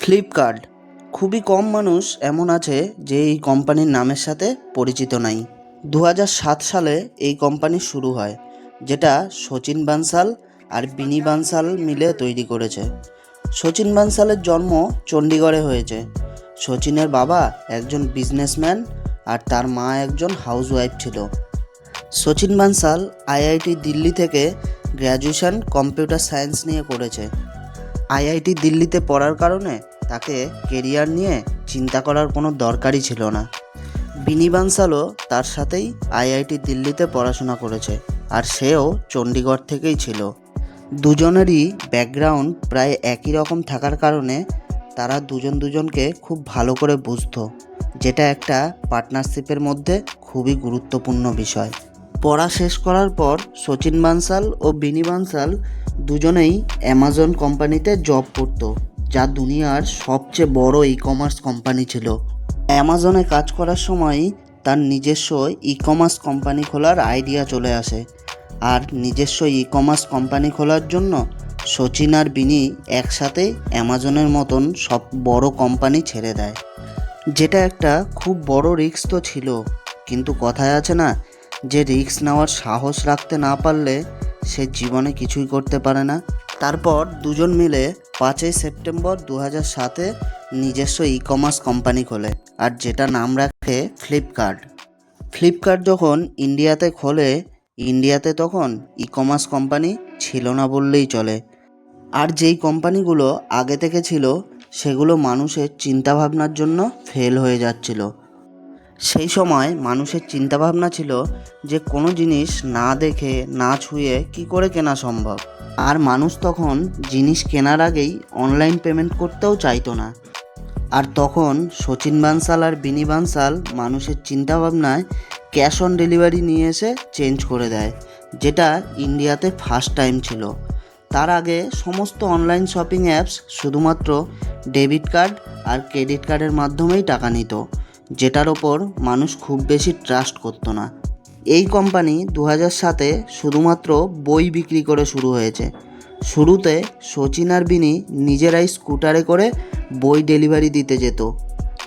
Flipkart. খুবই কম মানুষ এমন আছে যে এই কোম্পানির নামের সাথে পরিচিত নাই। 2007 সালে এই কোম্পানি শুরু হয়, যেটা সচিন বানসাল আর বিনি বানসাল মিলে তৈরি করেছে। সচিন বানসালের জন্ম চণ্ডীগড়ে হয়েছে। সচিনের বাবা একজন বিজনেসম্যান আর তার মা একজন হাউসওয়াইফ ছিল। সচিন বানসাল আইআইটি দিল্লি থেকে গ্র্যাজুয়েশন কম্পিউটার সায়েন্স নিয়ে করেছে। আইআইটি দিল্লিতে পড়ার কারণে তাকে কেরিয়ার নিয়ে চিন্তা করার কোনো দরকারই ছিল না। বিনি বানসালও তার সাথেই আইআইটি দিল্লিতে পড়াশোনা করেছে, আর সেও চণ্ডীগড় থেকেই ছিল। দুজনেরই ব্যাকগ্রাউন্ড প্রায় একই রকম থাকার কারণে তারা দুজনকে খুব ভালো করে বুঝতো, যেটা একটা পার্টনারশিপের মধ্যে খুবই গুরুত্বপূর্ণ বিষয়। পড়া শেষ করার পর সচিন বানসাল ও বিনি বানসাল দুজনেই অ্যামাজন কোম্পানিতে জব করত, যা দুনিয়ার সবচেয়ে বড় ই কমার্স কোম্পানি ছিল। অ্যামাজনে কাজ করার সময় তার নিজস্ব ই কমার্স কোম্পানি খোলার আইডিয়া চলে আসে, আর নিজস্ব ই কমার্স কোম্পানি খোলার জন্য সচিন আর বিনি একসাথে অ্যামাজনের মতন সব বড় কোম্পানি ছেড়ে দেয়, যেটা একটা খুব বড় রিস্ক তো ছিল, কিন্তু কথায় আছে না যে রিস্ক নেওয়ার সাহস রাখতে না পারলে সে জীবনে কিছুই করতে পারে না। তারপর দুজন মিলে 5ই সেপ্টেম্বর 2007-এ নিজস্ব ই কমার্স কোম্পানি খোলে, আর যেটা নাম রাখে ফ্লিপকার্ট। ফ্লিপকার্ট যখন ইন্ডিয়াতে খোলে, ইন্ডিয়াতে তখন ই কমার্স কোম্পানি ছিল না বললেই চলে। আর যেই কোম্পানিগুলো আগে থেকে ছিল সেগুলো মানুষের চিন্তাভাবনার জন্য ফেল হয়ে যাচ্ছিল। সেই সময় মানুষের চিন্তাভাবনা ছিল যে কোনো জিনিস না দেখে না ছুঁয়ে কি করে কেনা সম্ভব, আর মানুষ তখন জিনিস কেনার আগেই অনলাইন পেমেন্ট করতেও চাইতো না। আর তখন সচিন বানসাল আর বিনি বানসাল মানুষের চিন্তাভাবনায় ক্যাশ অন ডেলিভারি নিয়ে এসে চেঞ্জ করে দেয়, যেটা ইন্ডিয়াতে ফার্স্ট টাইম ছিল। তার আগে সমস্ত অনলাইন শপিং অ্যাপস শুধুমাত্র ডেবিট কার্ড আর ক্রেডিট কার্ডের মাধ্যমেই টাকা নিত, যেটার ওপর মানুষ খুব বেশি ট্রাস্ট করতো না। এই কোম্পানি 2007-এ শুধুমাত্র বই বিক্রি করে শুরু হয়েছে। শুরুতে সচিন আর বিনি নিজেরাই স্কুটারে করে বই ডেলিভারি দিতে যেত,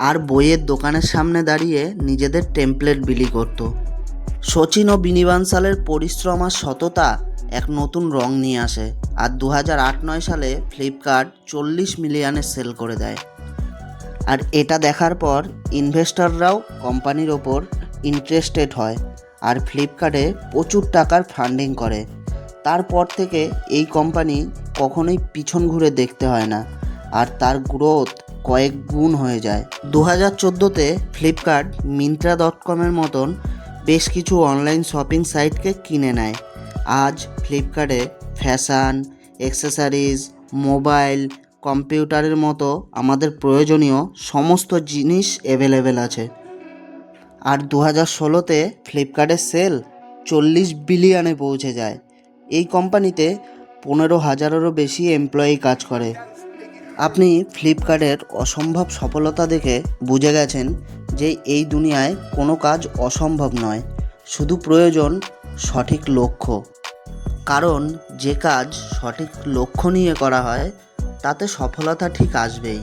আর বইয়ের দোকানের সামনে দাঁড়িয়ে নিজেদের টেমপ্লেট বিলি করত। সচিন ও বিনি বানসালের পরিশ্রম আর সততা এক নতুন রং নিয়ে আসে, আর 2008-09 সালে ফ্লিপকার্ট 40 মিলিয়নে সেল করে দেয়। আর এটা দেখার পর ইনভেস্টররাও কোম্পানির ওপর ইন্টারেস্টেড হয়, আর ফ্লিপকার্টে প্রচুর টাকার ফান্ডিং করে। তারপর থেকে এই কোম্পানি কখনোই পিছন ঘুরে দেখতে হয় না, আর তার গ্রোথ কয়েক গুণ হয়ে যায়। 2014-তে ফ্লিপকার্ট মিন্ত্রা.com-এর মতন বেশ কিছু অনলাইন শপিং সাইটকে কিনে নেয়। আজ ফ্লিপকার্টে ফ্যাশন, অ্যাক্সেসরিজ, মোবাইল, কম্পিউটারের মতো আমাদের প্রয়োজনীয় সমস্ত জিনিস অ্যাভেলেবেল আছে। আর 2016-তে ফ্লিপকার্টের সেল 40 বিলিয়নে পৌঁছে যায়। এই কোম্পানিতে 15,000-এরও বেশি এমপ্লয়ি কাজ করে। আপনি ফ্লিপকার্টের অসম্ভব সফলতা দেখে বুঝে গেছেন যে এই দুনিয়ায় কোনো কাজ অসম্ভব নয়, শুধু প্রয়োজন সঠিক লক্ষ্য। কারণ যে কাজ সঠিক লক্ষ্য নিয়ে করা হয় তাতে সফলতা ঠিক আসবেই।